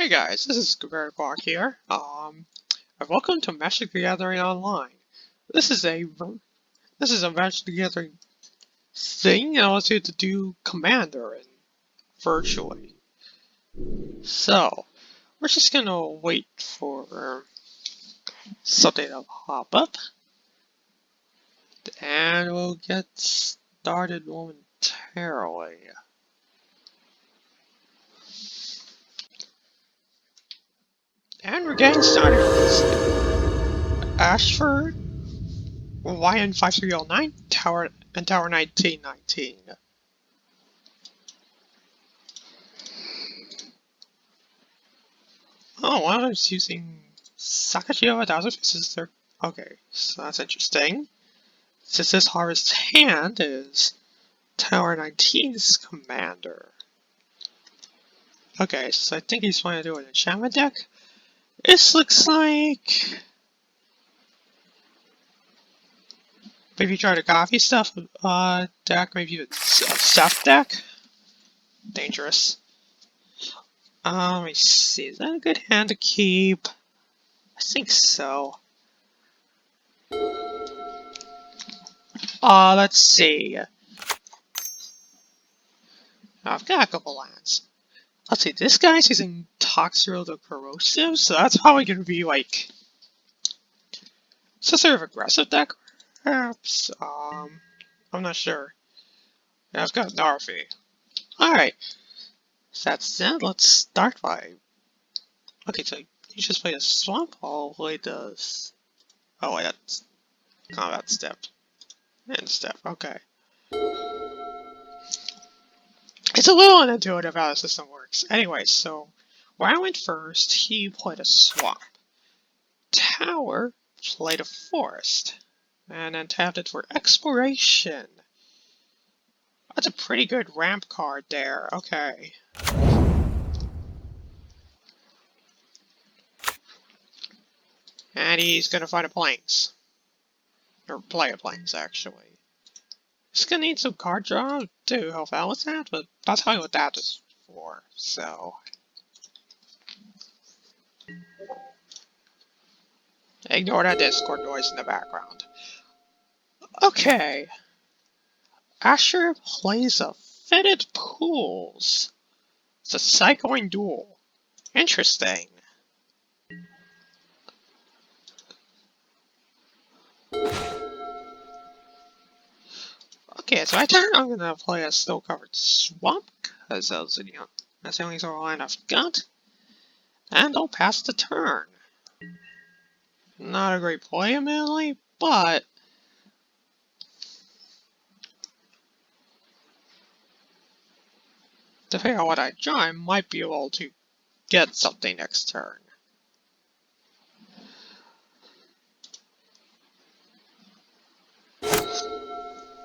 Hey guys, this is ComparatorClock here. And welcome to Magic the Gathering Online. This is a Magic the Gathering thing, and I want you to do Commander and virtually. So we're just gonna wait for something to pop up, and we'll get started momentarily. And we're getting started. Ashford, YN5309, Tower 1919. Oh, well, I was using Sakachi of 1,000 Faces there. Okay, so that's interesting. Since this Harvest hand is Tower 19's commander. Okay, so I think he's trying to do an enchantment deck. This looks like maybe try to copy stuff deck, maybe a stuff deck. Dangerous. Let me see, is that a good hand to keep? I think so. Let's see. I've got a couple lands. Let's see, this guy's using Toxrill the Corrosive, so that's probably gonna be like some sort of aggressive deck, perhaps. I'm not sure. Yeah, I've got Narfi. Alright. So that's it. Let's start by. Okay, so you just played a Swamp Hole. Wait, does. Oh, wait, that's combat step. End step, okay. It's a little unintuitive how the system works. Anyway, so where I went first, he played a swamp. Tower played a forest. And then tapped it for exploration. That's a pretty good ramp card there. Okay. And he's gonna find a plains. Or play a plains, actually. He's gonna need some card draw to help out with that, but I'll tell you what that is for, so. Ignore that Discord noise in the background. Okay. Asher plays a Fitted Pools. It's a Cycling Duel. Interesting. Okay, so I turn I'm gonna play a Snow-Covered Swamp, because that's the only sort of line I've got. And I'll pass the turn. Not a great play, admittedly, but depending on what I draw, I might be able to get something next turn.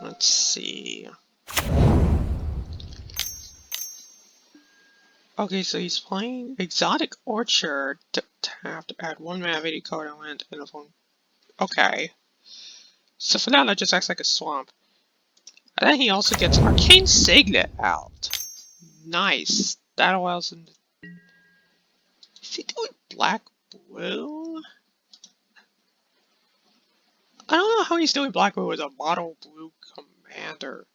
Let's see. Okay, so he's playing Exotic Orchard to have to add 1 mana of 80 card element and a phone. Okay. So for that, that just acts like a swamp. And then he also gets Arcane Signet out. Nice. That allows him to... Is he doing black-blue? I don't know how he's doing black-blue with a model blue commander.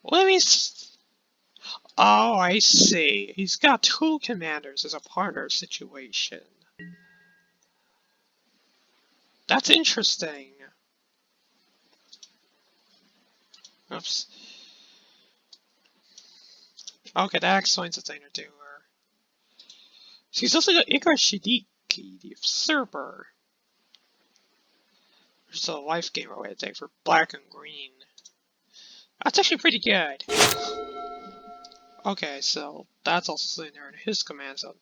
Let me... Oh, I see. He's got 2 commanders as a partner situation. That's interesting. Oops. Okay, that explains a thing or two. She's also got Ikar Shidiki, the Usurper. There's a life gamer way to take for black and green. That's actually pretty good. Okay, so that's also sitting there in his command zone.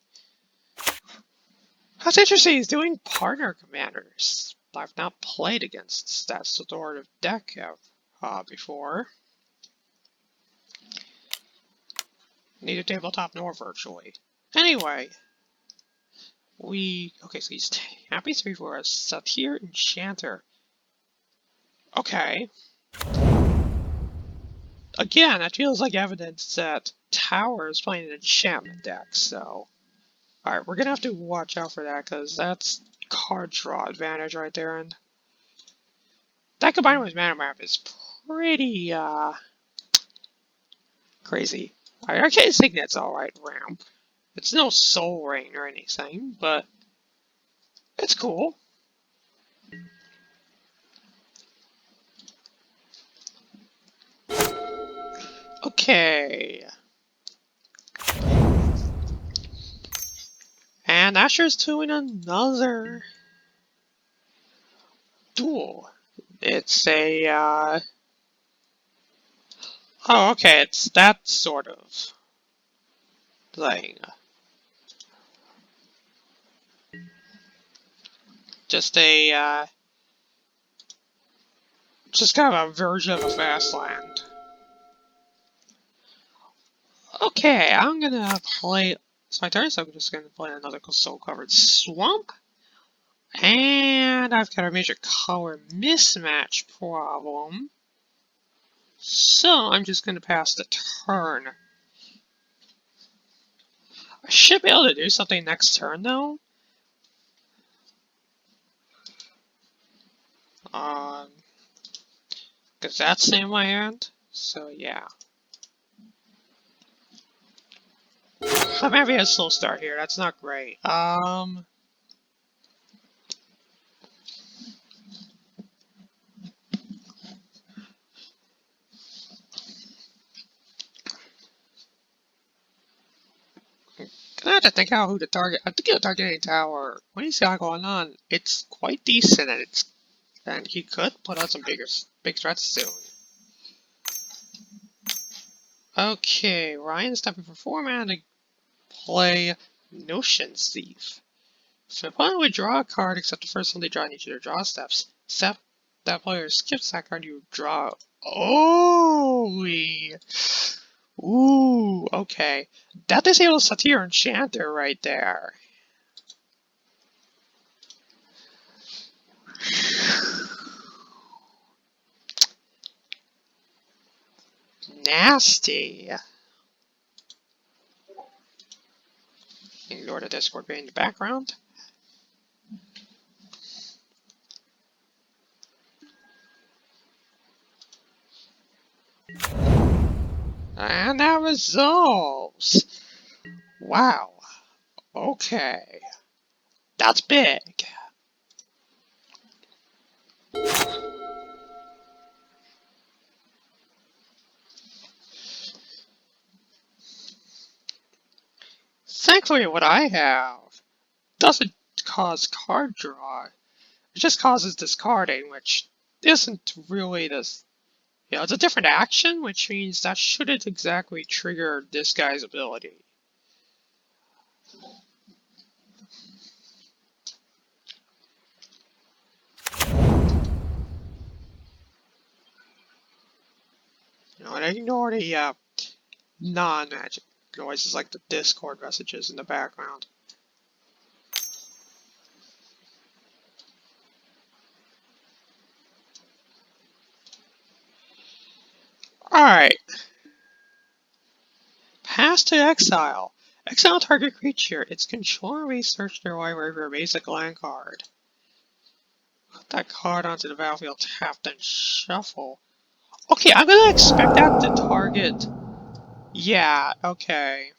That's interesting, he's doing partner commanders. I've not played against that sort of deck before. Neither tabletop nor virtually. Anyway. Okay, so he's happy 3 for a Satyr Enchanter. Okay. Again, that feels like evidence that Tower is playing an enchantment deck, so... Alright, we're gonna have to watch out for that, because that's card draw advantage right there, and... That combined with Mana Map is pretty, crazy. I can't think that's alright ramp. It's no Soul Rain or anything, but... It's cool. Okay. And Asher's doing another duel. It's a, oh, okay, it's that sort of thing. Just a, just kind of a version of a fast land. Okay, I'm gonna play, it's my turn, so I'm just gonna play another soul-covered swamp. And I've got a major color mismatch problem. So I'm just gonna pass the turn. I should be able to do something next turn though. Because that's in my hand. So yeah. I'm having a slow start here. That's not great. Gonna have to think out who to target. I think he'll target any tower. What he's got going on, it's quite decent, and he could put out some big threats soon. Okay, Ryan's stepping for 4 mana to play Notion Thief. So the opponent would draw a card except the first one they draw in each of their draw steps. Except that player skips that card, you draw. Oh! Ooh, okay. That disables Satyr Enchanter right there. Nasty. Ignore the Discord being in the background. And that resolves. Wow. Okay. That's big. Thankfully, what I have doesn't cause card draw. It just causes discarding, which isn't really this. You know, it's a different action, which means that shouldn't exactly trigger this guy's ability. You know, and ignore the non-magic noises like the Discord messages in the background. Alright. Pass to exile. Exile target creature. Its controller may search their library for a basic land card. Put that card onto the battlefield, tap, then shuffle. Okay, I'm gonna expect that to target. Yeah, okay.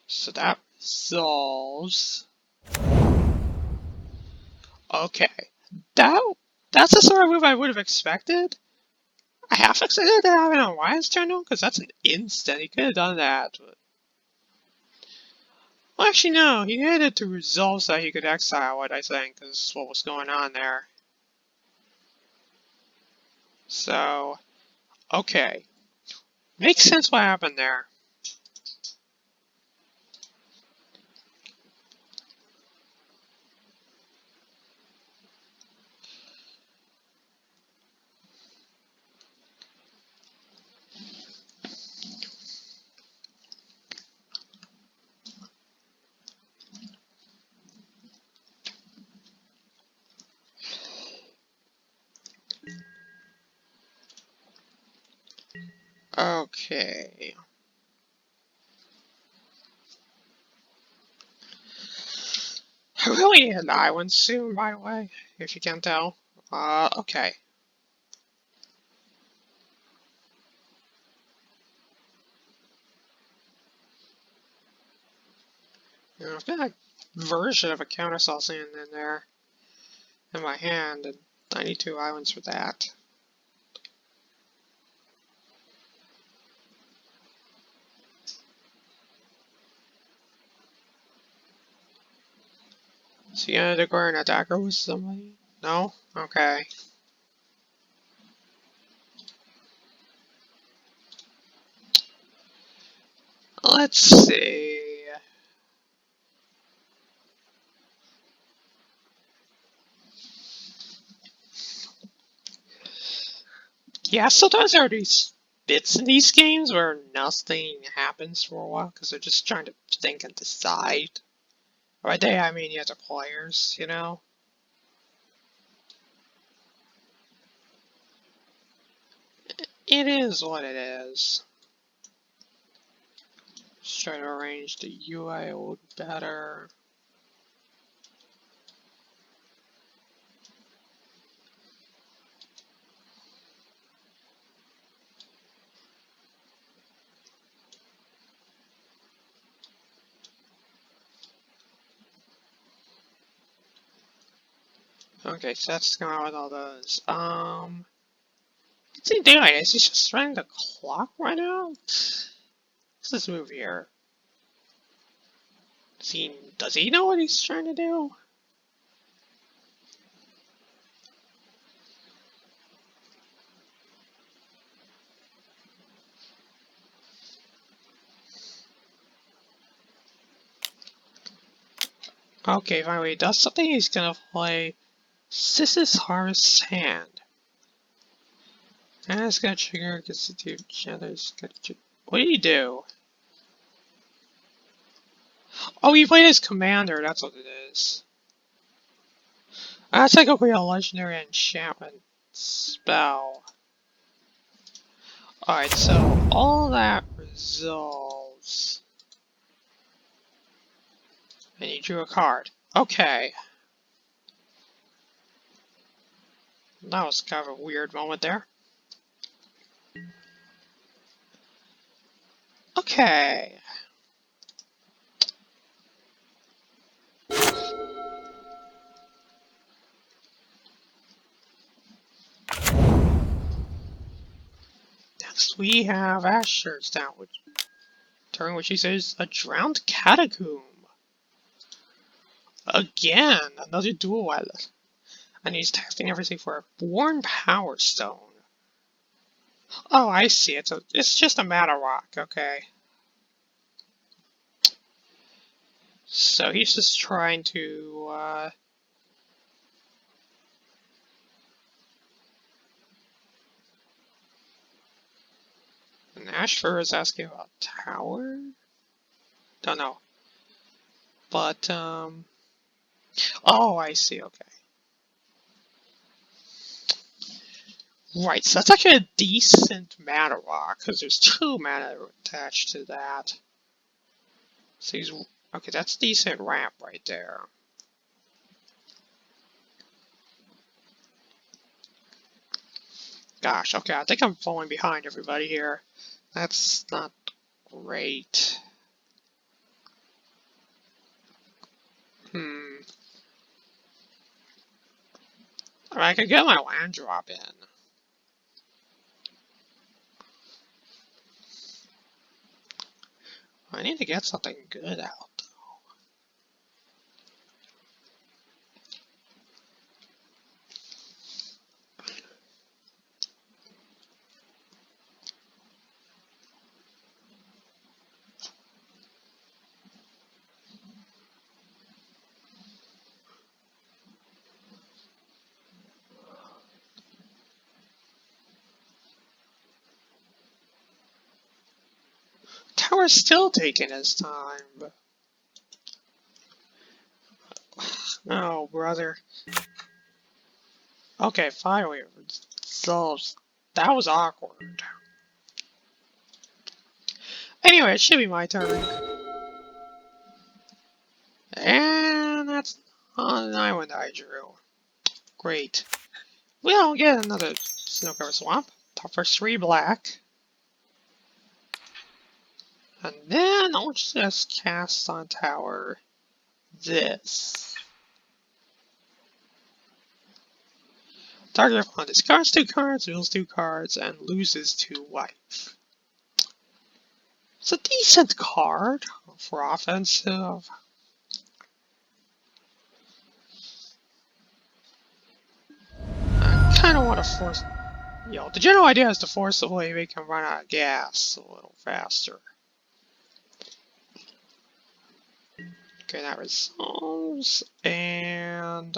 So that resolves. Okay. That's the sort of move I would have expected. I half expected to have it on Ryan's turn though, because that's an instant. He could have done that. But... Well, actually, no. He needed to resolve so he could exile it, I think, is what was going on there. So, okay. Makes sense what happened there. Okay. I really need an island soon, by the way, if you can't tell. Okay. I've got a version of a countersell sand in there in my hand, and I need 2 islands for that. So you gonna declare an attacker with somebody? No? Okay. Let's see. Yeah, sometimes there are these bits in these games where nothing happens for a while because they're just trying to think and decide. By they, I mean you have the players, you know? It is what it is. Just try to arrange the UI a little better. Okay, so that's going on with all those. What's he doing? Is he just trying the clock right now? What's this move here? Does he know what he's trying to do? Okay, finally he does something. He's gonna play Sis's Harvest Hand. And it's gonna trigger against the two others. What did he do? Oh, he played his commander, that's what it is. That's technically a legendary enchantment spell. Alright, so all that resolves. And you drew a card. Okay. That was kind of a weird moment there. Okay. Next we have Asher's down, during which he says a drowned catacomb. Again, another dual island. And he's testing everything for a Born Power Stone. Oh, I see. It's just a mana rock, okay. So he's just trying to, and Ashfur is asking about tower? Don't know. But, oh, I see, okay. Right, so that's actually a decent mana rock, because there's 2 mana attached to that. So he's, okay, that's decent ramp right there. Gosh, okay, I think I'm falling behind everybody here. That's not great. I could get my land drop in. I need to get something good out, though. Tower's still taking his time. Oh, brother. Okay, finally it resolves. That was awkward. Anyway, it should be my turn. And that's an island I drew. Great. We'll get another snow-covered swamp. Top for 3 black. And then I'll just cast on tower this. Target opponent discards 2 cards, deals 2 cards, and loses 2 life. It's a decent card for offensive. I kind of want to force... the general idea is to forcibly make him run out of gas a little faster. Okay, that resolves, and...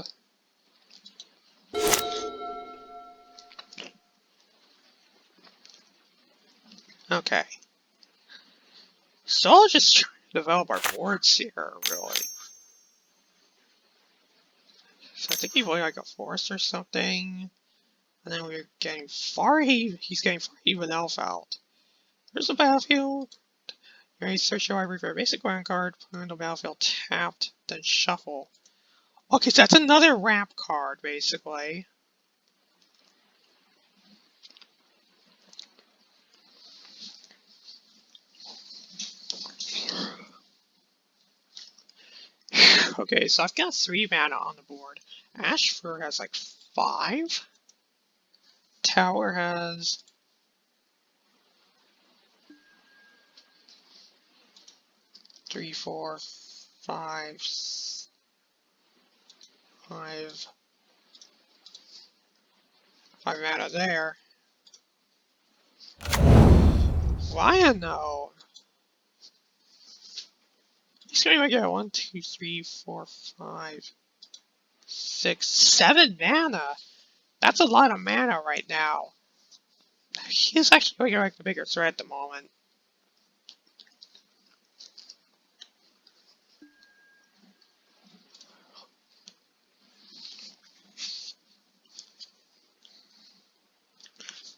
Okay. So I'll just try to develop our boards here, really. So I think he played like a forest or something. And then we're getting far he's getting far even elf out. There's the battlefield. You may search your library for a basic ground card, put it in the battlefield tapped, then shuffle. Okay, so that's another ramp card, basically. Okay, so I've got 3 mana on the board. Ashfur has like 5. Tower has... 3, 4, 5, 5 mana there. Lion, though. He's gonna get 1, 2, 3, 4, 5, 6, 7 mana. That's a lot of mana right now. He's actually going like the bigger threat at the moment.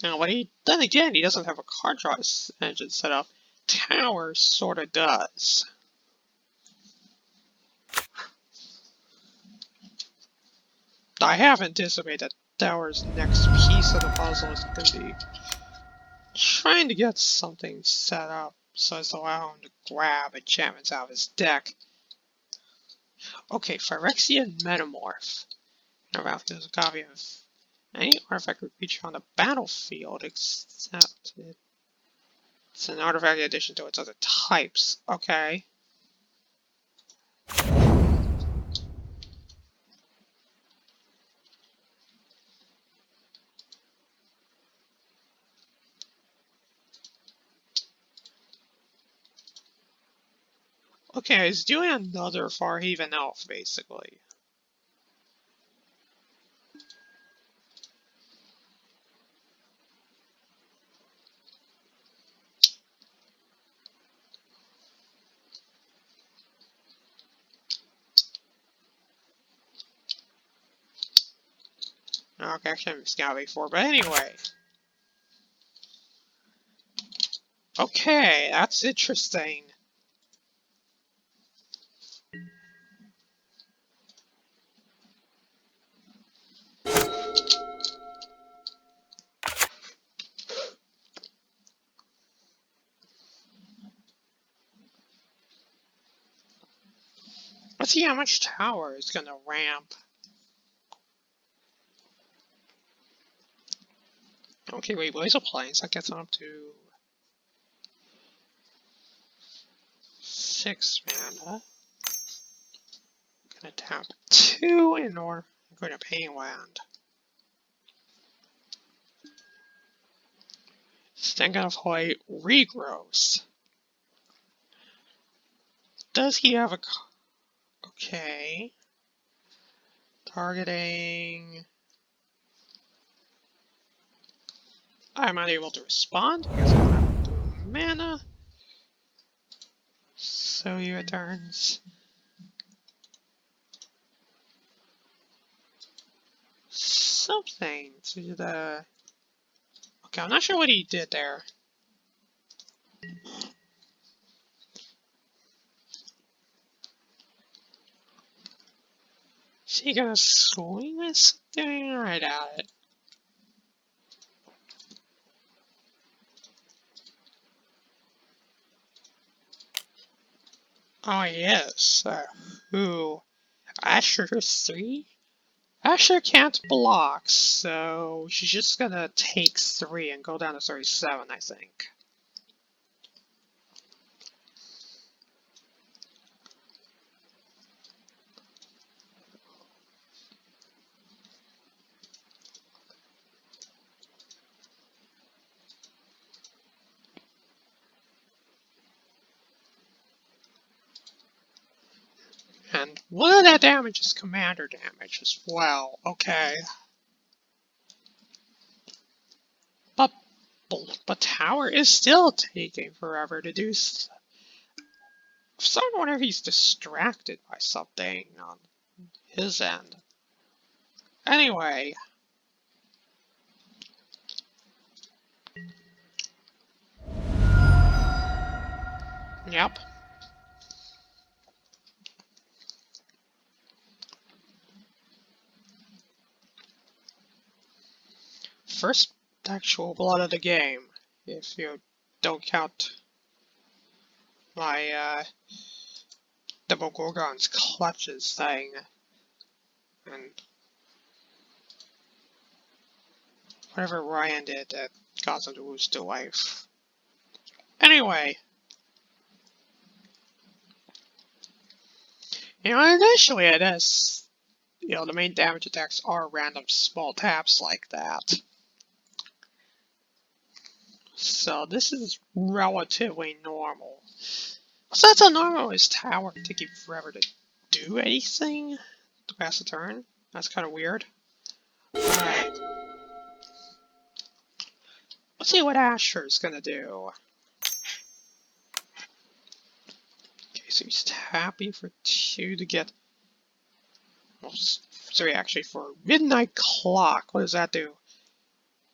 Now, then again, he doesn't have a card draw engine set up. Tower sorta does. I have anticipated that Tower's next piece of the puzzle is going to be trying to get something set up so as to allow him to grab enchantments out of his deck. Okay, Phyrexian Metamorph. Now, there's a copy of any artifact or creature on the battlefield except it's an artifact in addition to its other types. Okay. Okay, he's doing another Farhaven Elf, basically. Okay, I can't scout before, but anyway. Okay, that's interesting. Let's see how much Tower is gonna ramp. Okay, wait, Blaze of Plains, that gets up to 6 mana. I'm gonna tap 2 in order. I'm going to pay land. Then gonna play Regrows. Does he have a... Okay. Targeting... I'm not able to respond because I don't have mana. So he returns something to the... Okay, I'm not sure what he did there. Is he gonna swing with something? I doubt it. Oh yes. Who? Asher 3? Asher can't block, so she's just gonna take 3 and go down to 37, I think. And one of that damage is commander damage as well. Okay. But Tower is still taking forever to do stuff. So I wonder if he's distracted by something on his end. Anyway. Yep. First actual blood of the game, if you don't count my Double Gorgon's clutches thing. And whatever Ryan did that caused him to lose to life. Anyway. Initially it is, the main damage attacks are random small taps like that. So this is relatively normal. So that's how normal is Tower taking forever to do anything to pass a turn. That's kind of weird. Alright. Let's see what Asher's gonna do. Okay, so he's tapping for 2 to get... Well, 3 actually for Midnight Clock. What does that do?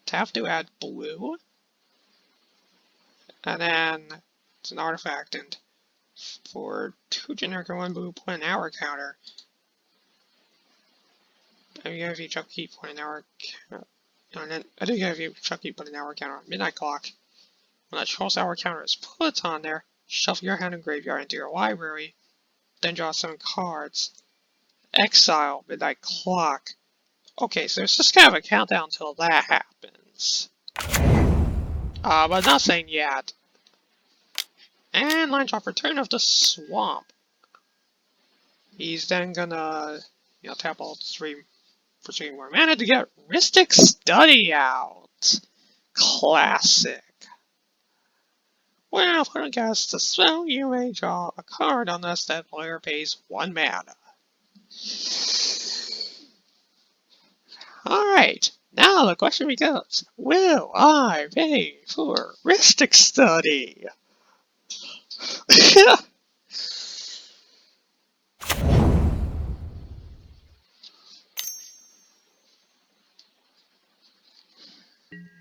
Tap to add blue. And then it's an artifact, and for 2 generic and 1 blue, put an hour counter. I think if you Chucky put an hour counter. And then I think if you Chucky put an hour counter on Midnight Clock. When that Charles hour counter is put on there, shuffle your hand and graveyard into your library. Then draw 7 cards. Exile Midnight Clock. Okay, so it's just kind of a countdown until that happens. But nothing yet. And line drop Return of the Swamp. He's then gonna, tap all 3 for 3 more mana to get Ristic Study out. Classic. When an opponent casts a spell, you may draw a card unless that player pays 1 mana. Alright, now the question becomes, will I pay for Ristic Study?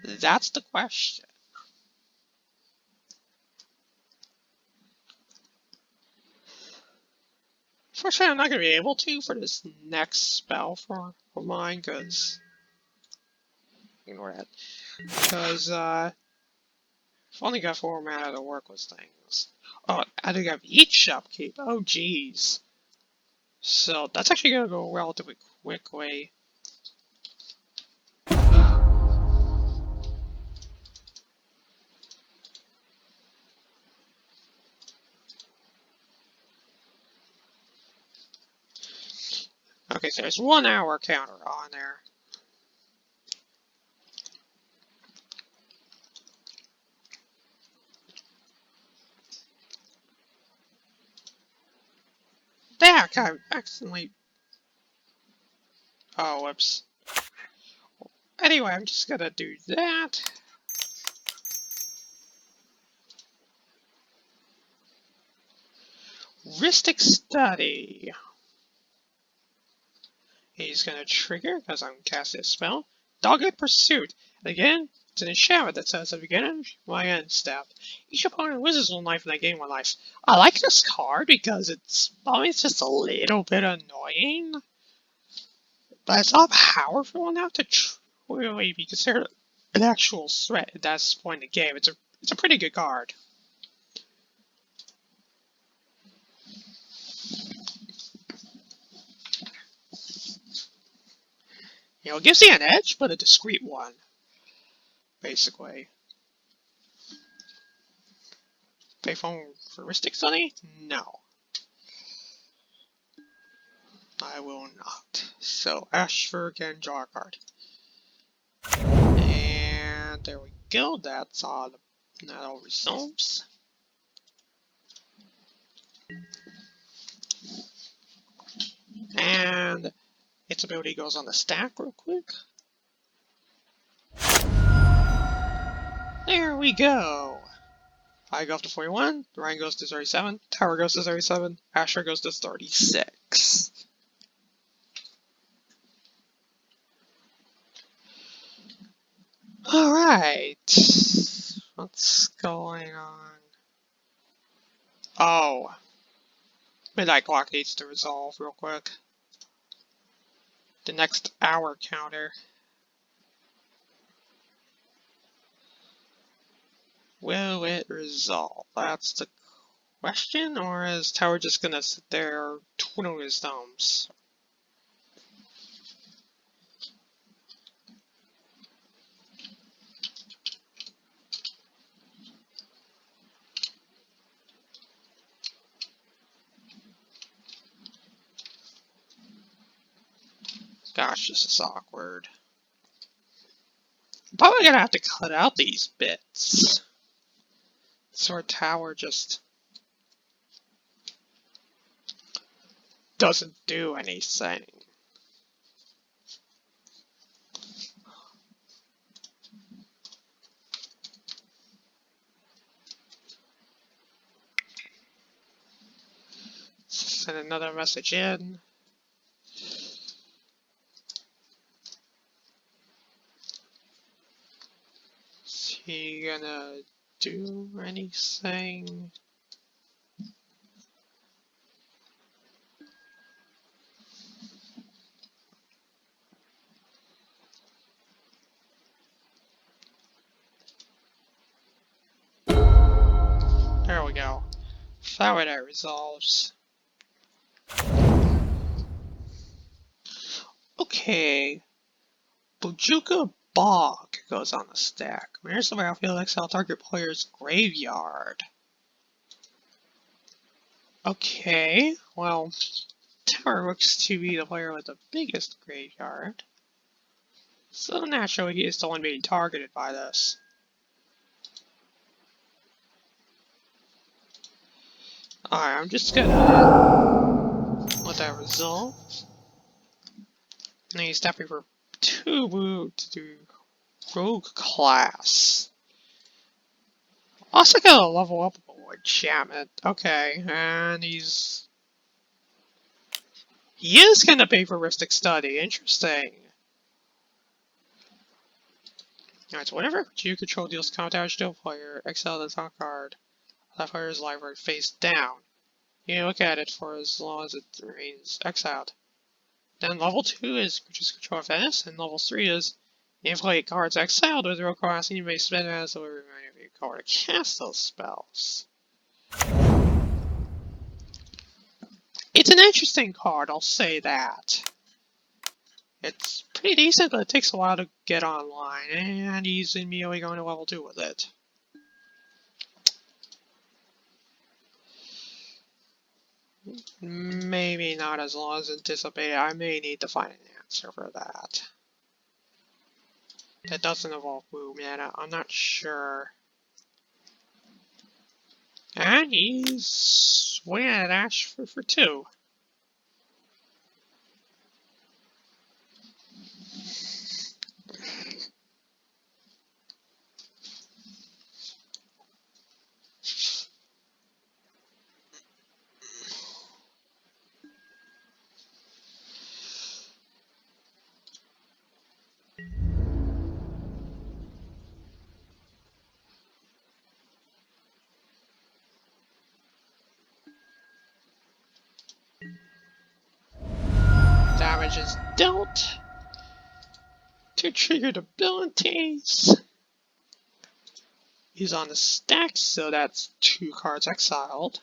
That's the question. Unfortunately, I'm not going to be able to for this next spell for mine, because... Ignore that. Because, I've only got 4 mana to work with things. Oh, I think I have each upkeep. Oh, geez. So, that's actually going to go relatively quickly. Okay, so there's 1 hour counter on there. Back! I accidentally... Oh, whoops. Anyway, I'm just gonna do that. Ristic Study. He's gonna trigger, because I'm casting a spell. Dogged Pursuit. And again, it's an enchantment that says at the beginning of my end step. Each opponent loses 1 life and I gain 1 life. I like this card because it's just a little bit annoying. But it's not powerful enough to truly be considered an actual threat at that point in the game. It's a pretty good card. You know, it gives you an edge, but a discreet one, basically. Payphone heuristic study? No. I will not. So, Ashford again, draw a card. And there we go, that's all that all resolves. And its ability goes on the stack real quick. There we go! I go up to 41, Ryan goes to 37, Tower goes to 37, Asher goes to 36. Alright. What's going on? Oh. Midnight clock needs to resolve real quick. The next hour counter. Will it resolve? That's the question, or is Tower just gonna sit there twiddling his thumbs? Gosh, this is awkward. I'm probably gonna have to cut out these bits. So our Tower just doesn't do anything. Send another message in. Is he gonna do anything? There we go. That way that resolves. Okay. Bojuka Bog goes on the stack. Mirrors the battlefield, exile target player's graveyard. Okay, well, Tower looks to be the player with the biggest graveyard. So naturally he is the one being targeted by this. Alright, I'm just gonna let that resolve. And he's tapping for 2 blue to do Rogue class. Also gonna level up a enchantment. Okay, and he is gonna pay for Ristic Study. Interesting. Alright, so whenever you control deals counters to a player, exile the top card of that player's library face down. You look at it for as long as it remains exiled. Then level 2 is just control of Venice, and level 3 is you play cards exiled with real class, and you may spend it as a reminder of your card to cast those spells. It's an interesting card, I'll say that. It's pretty decent, but it takes a while to get online, and he's immediately going to level 2 with it. Maybe not as long as anticipated. I may need to find an answer for that. That doesn't involve blue mana, I'm not sure. And he's swinging at Ash for 2. damage is dealt to trigger the abilities. He's on the stack, so that's 2 cards exiled.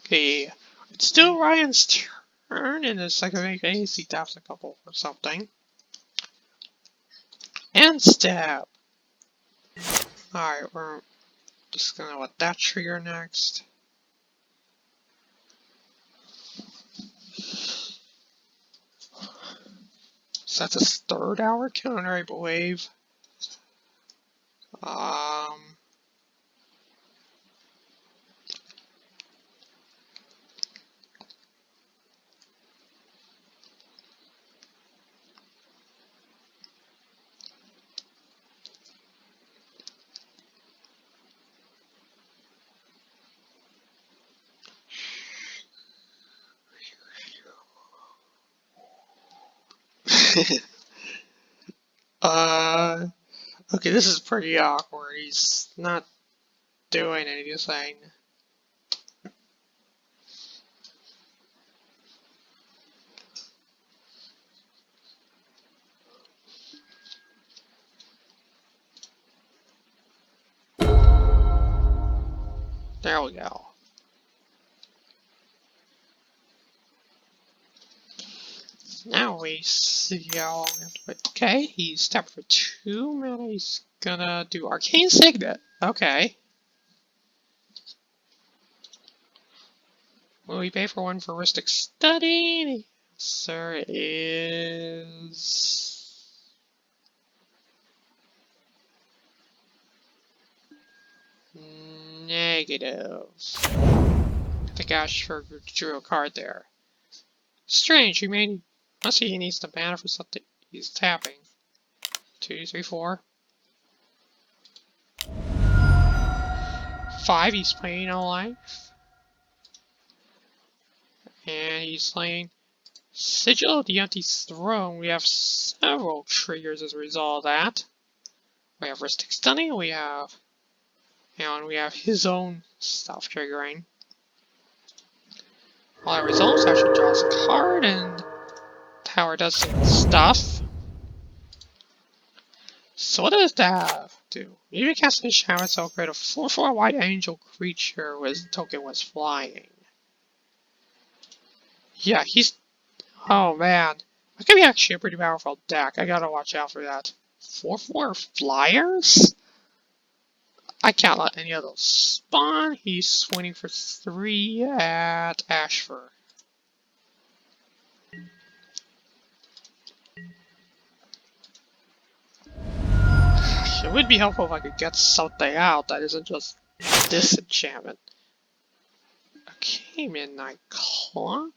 Okay, it's still Ryan's turn in the second phase. He taps a couple or something. And stab. Alright, we're just gonna let that trigger next. So that's his 3rd hour counter, I believe. Okay, this is pretty awkward. He's not doing anything. There we go. Now we see how long we have to wait. Okay, he's tapped for 2 mana. He's gonna do Arcane Signet. Okay. Will we pay for 1 for Ristic Study? The answer is negative. I think Ashford drew a card there. Strange, he made. Must see he needs the mana for something he's tapping. 2, 3, 4. 5, he's playing a life. And he's playing Sigil of the Empty Throne. We have several triggers as a result of that. We have Ristic Stunning, and we have his own stuff triggering. All that results actually draws a card, and Tower does some stuff. So what does that do? You cast a shower, so create a 4/4 white angel creature with token was flying. Yeah, he's. Oh man, that could be actually a pretty powerful deck. I gotta watch out for that. 4/4 flyers? I can't let any of those spawn. He's swinging for 3 at Ashford. It would be helpful if I could get something out that isn't just disenchantment. Okay, Midnight Clock.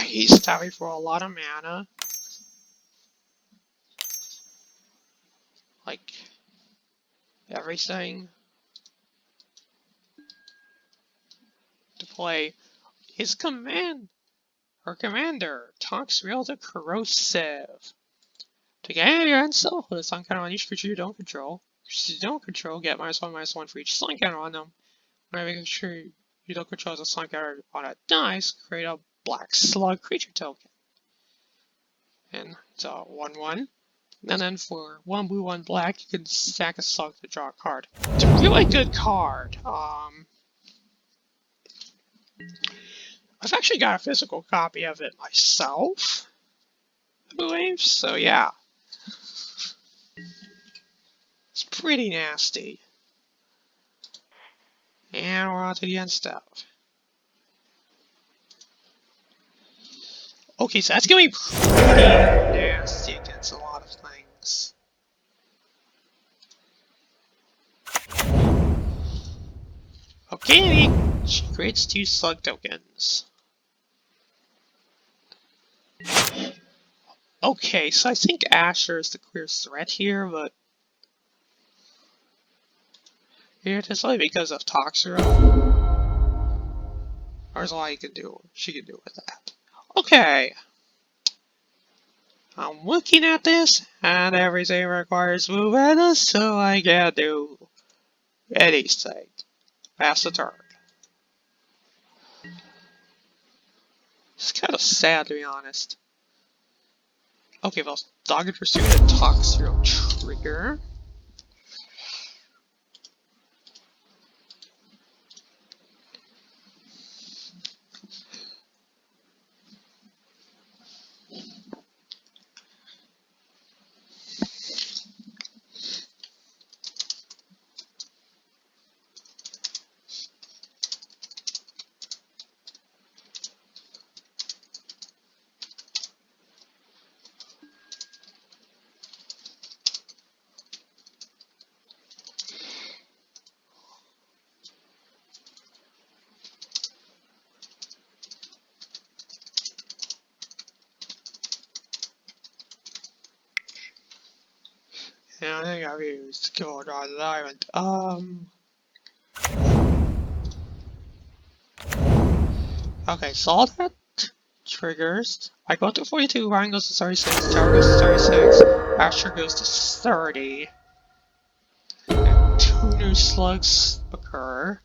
He's tapping for a lot of mana. Like, everything. To play his commander talks real to corrosive. To get your end cell with a sun counter on each creature you don't control. Creatures you don't control get -1/-1 for each sun counter on them. Whenever making sure you don't control as a sun counter on a dice, create a black slug creature token. And it's a 1/1. And then for 1 blue, 1 black, you can sack a slug to draw a card. It's a really good card. I've actually got a physical copy of it myself, I believe. So yeah, it's pretty nasty. And we're on to the end stuff. Okay, so that's gonna be pretty nasty against a lot of things. Okay, she creates 2 slug tokens. Okay, so I think Asher is the clear threat here, but here it is only because of Toxera. There's a lot she can do with that. Okay. I'm looking at this, and everything requires movement, so I can't do anything. Pass the turn. It's kind of sad, to be honest. Okay, well, Dogged Pursuit and Toxero trigger. And I think I've used Gold on the Diamond. Okay, saw that triggers. I go to 42, Ryan goes to 36, Tower goes to 36, Asher goes to 30. And 2 new slugs occur.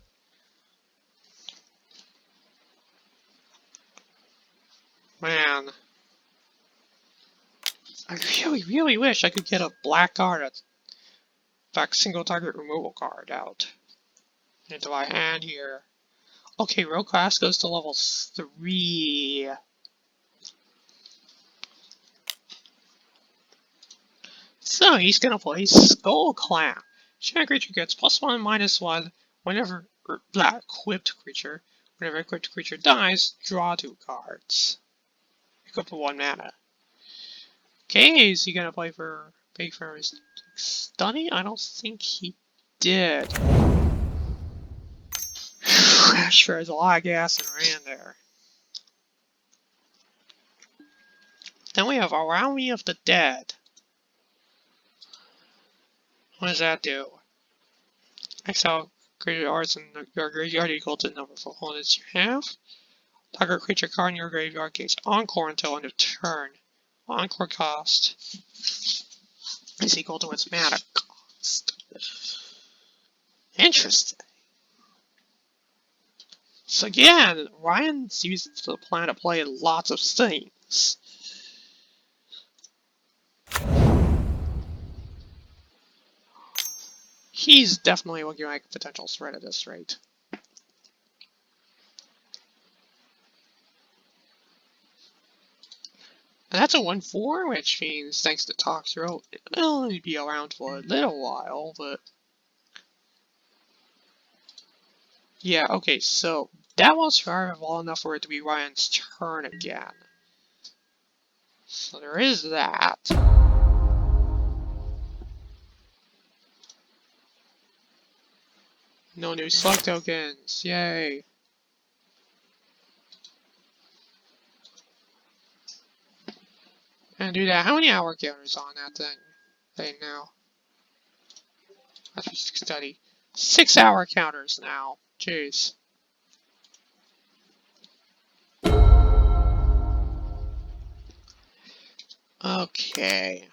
Man. I really wish I could get a black card, in fact, single target removal card out into my hand here. Okay, Rogue Class goes to level 3. So he's gonna play Skull Clamp. Shadow creature gets +1, -1 whenever that equipped creature. Whenever equipped creature dies, draw 2 cards. Equip for 1 mana. Okay, is he gonna play for big for his stunning? I don't think he did. Sure, there's a lot of gas and ran there. Then we have Army of the Dead. What does that do? Exile created arts in your graveyard equal to the number of opponents you have. Target creature card in your graveyard gains Encore until end of turn. Encore cost is equal to its mana cost. Interesting. So again, Ryan seems to plan to play lots of things. He's definitely looking like a potential threat at this rate. And that's a 1-4, which means thanks to Toxero, it'll only be around for a little while, but... Yeah, okay, so that was survive well enough for it to be Ryan's turn again. So there is that. No new slug tokens, yay! And do that. How many hour counters on that thing now? That's just study. 6 hour counters now. Jeez. Okay.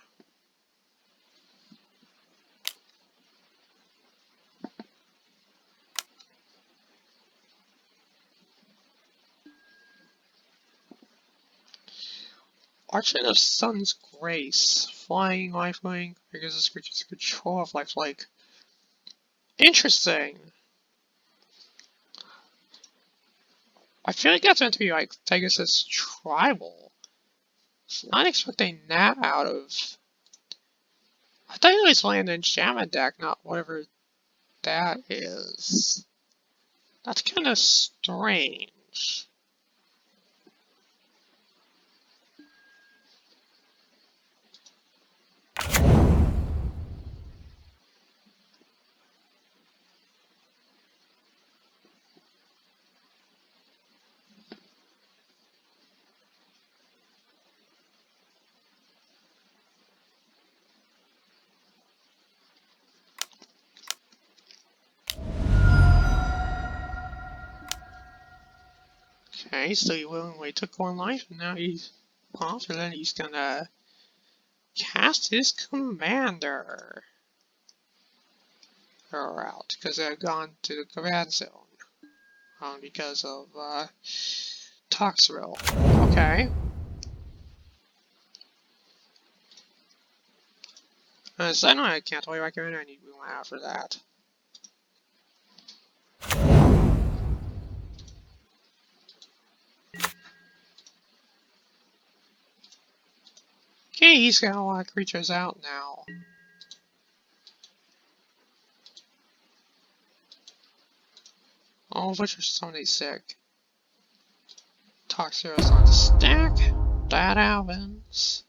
Archon of Sun's Grace. Flying, lifelink. Because this creature's control of lifelink. Interesting. I feel like that's meant to be like Pegasus Tribal. Not expecting that out of... I thought he was playing an enchantment deck, not whatever that is. That's kind of strange. Okay, so he willingly took one life, and now he's paused, and then he's gonna cast his commander. They're out, because they've gone to the command zone. Because of, Toxrill. Okay. So I know I can't totally recommend I need one after that. Okay, he's got a lot of creatures out now. All of which are 76. Toxrill's on the stack. That happens.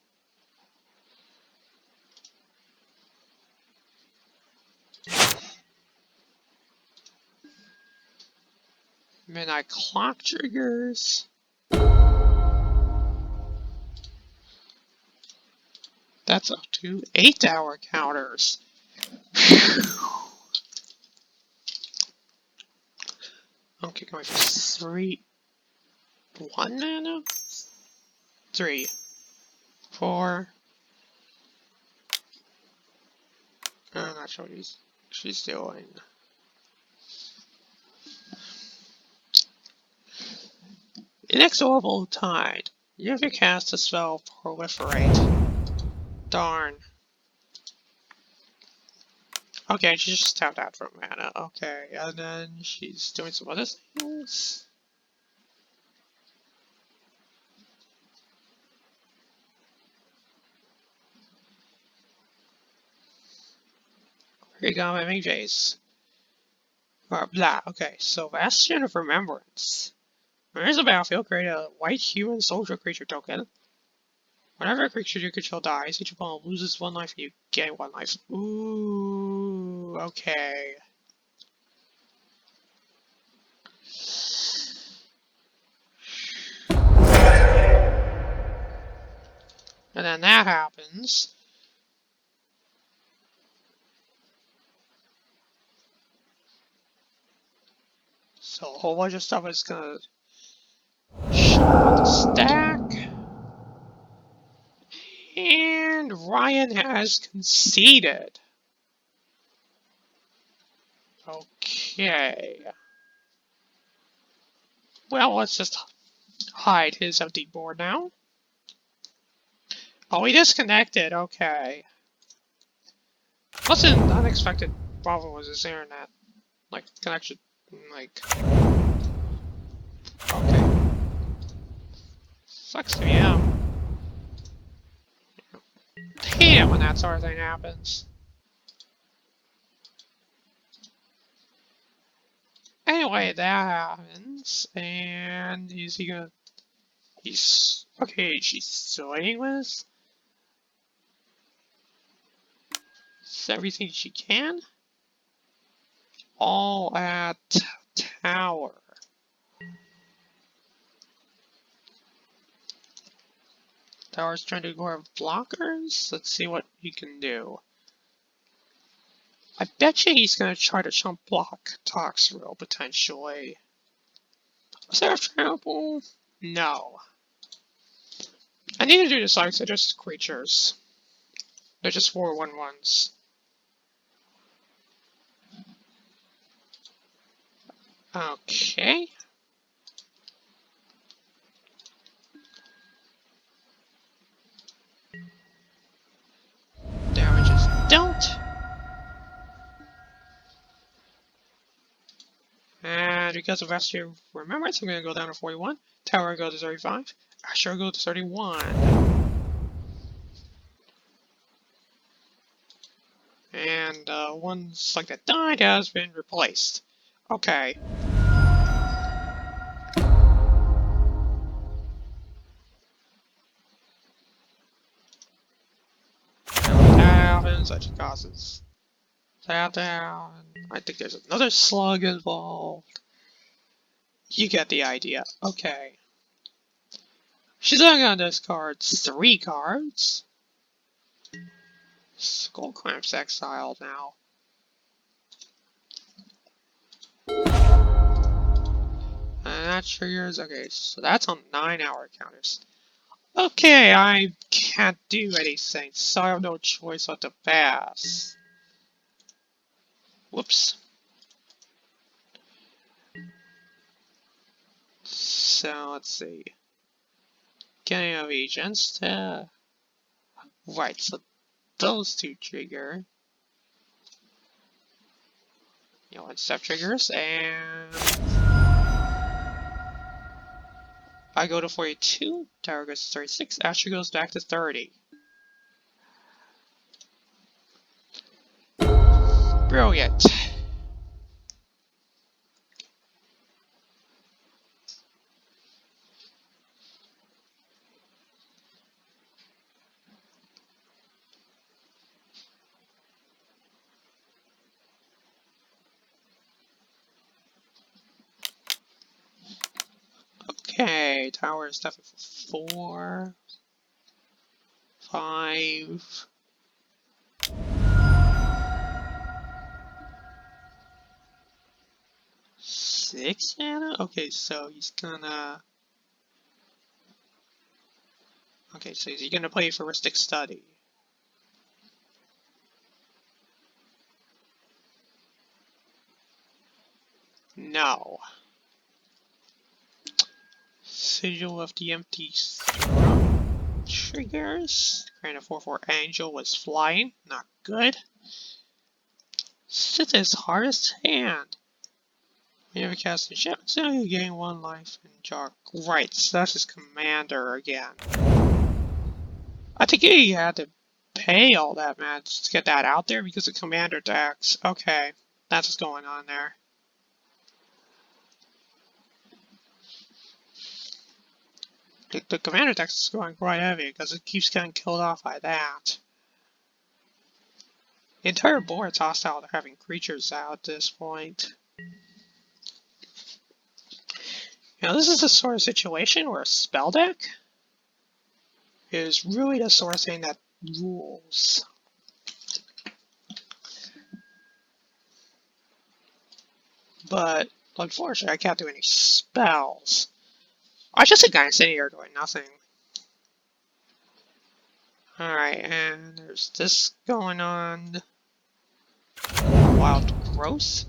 Midnight clock triggers. That's up to 8-hour counters. Okay, going for 3. 1 mana? 3. 4. I'm not sure what she's doing. Inexorable Tide. You have to cast a spell Proliferate. Darn. Okay, she just tapped out for mana. Okay, and then she's doing some other things. Here you go, my MTGs. Blah. Okay, so Bastion of Remembrance. When there's a battlefield, create a white human soldier creature token. Whenever a creature you control dies, each opponent loses 1 life and you gain 1 life. Ooh, okay. And then that happens. So a whole bunch of stuff is gonna show on the stack. And Ryan has conceded. Okay. Well, let's just hide his empty board now. Oh, he disconnected. Okay. Plus, an unexpected problem was his internet. Like, connection. Like. Okay. Sucks to be him. Hate it when that sort of thing happens. Anyway, that happens. And is he gonna. He's. Okay, she's swinging with everything she can. All at tower. Tower's trying to go blockers. Let's see what he can do. I bet you he's gonna try to chump block Toxrill potentially. Is there a trample? No. I need to do this like they're just creatures. They're just 4/1/1s. Okay. Damages don't. And because of Bastion Remembrance, I'm gonna go down to 41. Tower go to 35. Asher go to 31. And one slug that died has been replaced. Okay. Down, such causes. Down. I think there's another slug involved. You get the idea. Okay. She's only gonna discard 3 cards. Skullclamp's exiled now. And mismatch triggers. Okay, so that's on 9-hour counters. Okay, I can't do anything, so I have no choice but to pass. Whoops. So let's see. Getting of agents. Right, so those two trigger. One-step triggers, and I go to 42, tower goes to 36, Asher goes back to 30. Brilliant. Okay, tower is definitely for 4, 5. Six mana? Okay, so he's gonna... Okay, so is he gonna play Heuristic Study? No. Sigil of the Empty Throne triggers. Grant a 4/4 Angel was flying. Not good. Sit his hardest hand. You have a cast enchantment, so you gain 1 life and jar. Right, so that's his commander again. I think he had to pay all that, man, just to get that out there because of commander decks. Okay, that's what's going on there. The commander deck is going quite heavy because it keeps getting killed off by that. The entire board's hostile to having creatures out at this point. This is the sort of situation where a spell deck is really the sort of thing that rules. But unfortunately, I can't do any spells. I just think I'm sitting here doing nothing. Alright, and there's this going on. Wild Growth.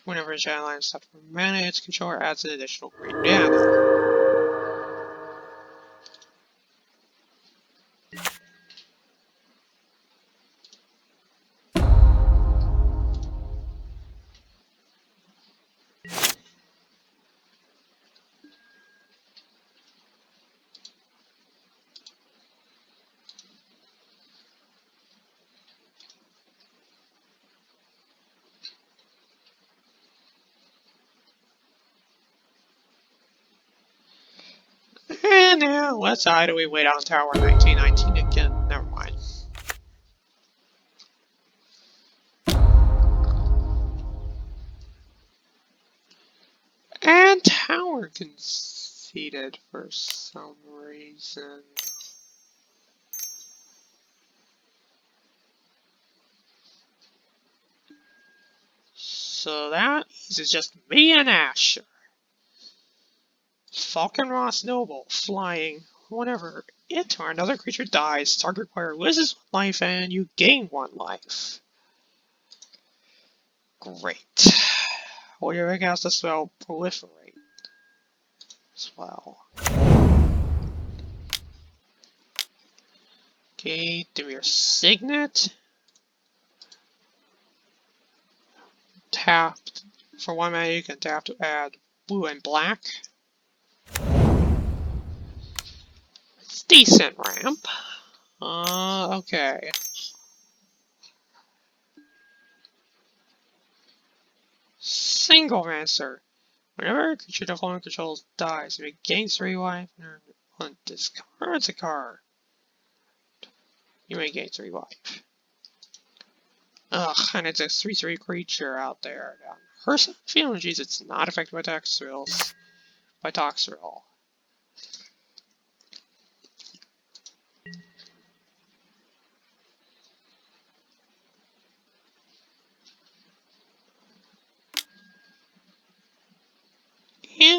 Whenever a giant line stops for mana, its controller adds an additional green mana. And now, what side do we wait on Tower 1919 again? Never mind. And Tower conceded for some reason. So that means it's just me and Asher. Falcon Ross Noble flying. Whenever it or another creature dies, target player loses 1 life and you gain 1 life. Great. Well, your ring has to spell proliferate as well. Okay, do your signet. Tap for 1 mana, you can tap to add blue and black. It's decent ramp. Okay. Single Rancer. Whenever a creature the following controls dies, it gains 3 life and discards a card. You may gain 3 life. Ugh, and it's a 3/3 creature out there. Her energies, it's not affected by Toxrill.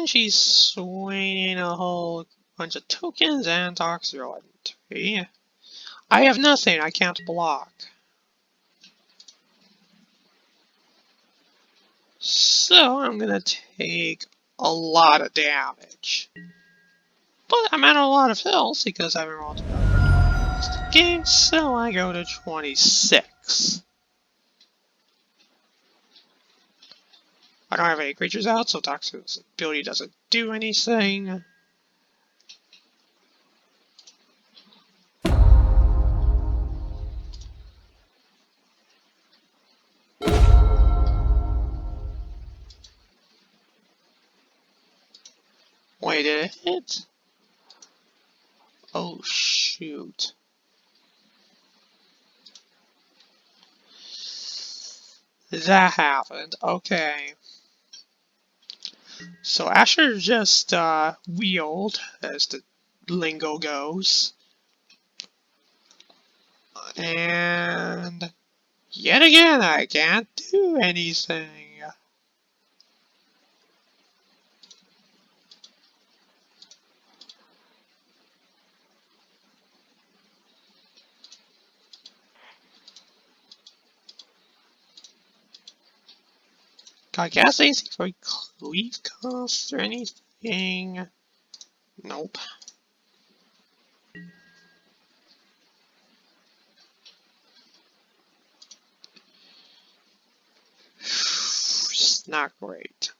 she's swinging a whole bunch of tokens and talks zero inventory. I have nothing, I can't block. So I'm gonna take a lot of damage. But I'm at a lot of health because I haven't rolled another game, so I go to 26. I don't have any creatures out, so Toxic's ability doesn't do anything. Wait, did it hit? Oh, shoot. That happened. Okay. So Asher just wheeled, as the lingo goes. And yet again, I can't do anything. I guess anything for cleave cost or anything? Nope. It's not great.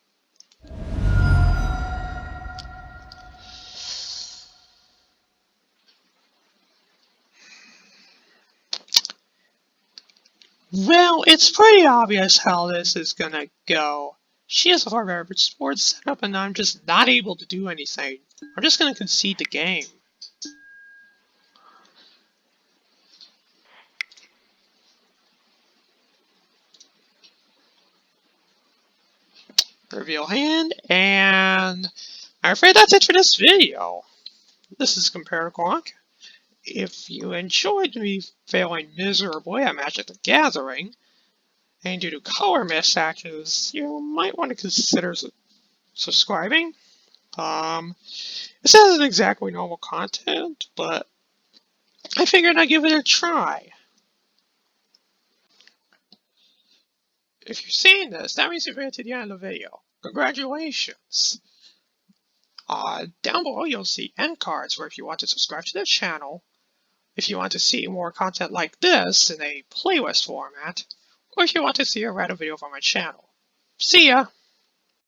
Well, it's pretty obvious how this is gonna go. She has a far better sports setup, and I'm just not able to do anything. I'm just gonna concede the game. Reveal hand, and I'm afraid that's it for this video. This is ComparatorClock. If you enjoyed me failing miserably at Magic the Gathering, and due to color mismatches, you might want to consider subscribing. This isn't exactly normal content, but I figured I'd give it a try. If you're seeing this, that means you've made it to the end of the video. Congratulations! Down below you'll see end cards where if you want to subscribe to the channel, if you want to see more content like this in a playlist format, or if you want to see a random video from my channel. See ya!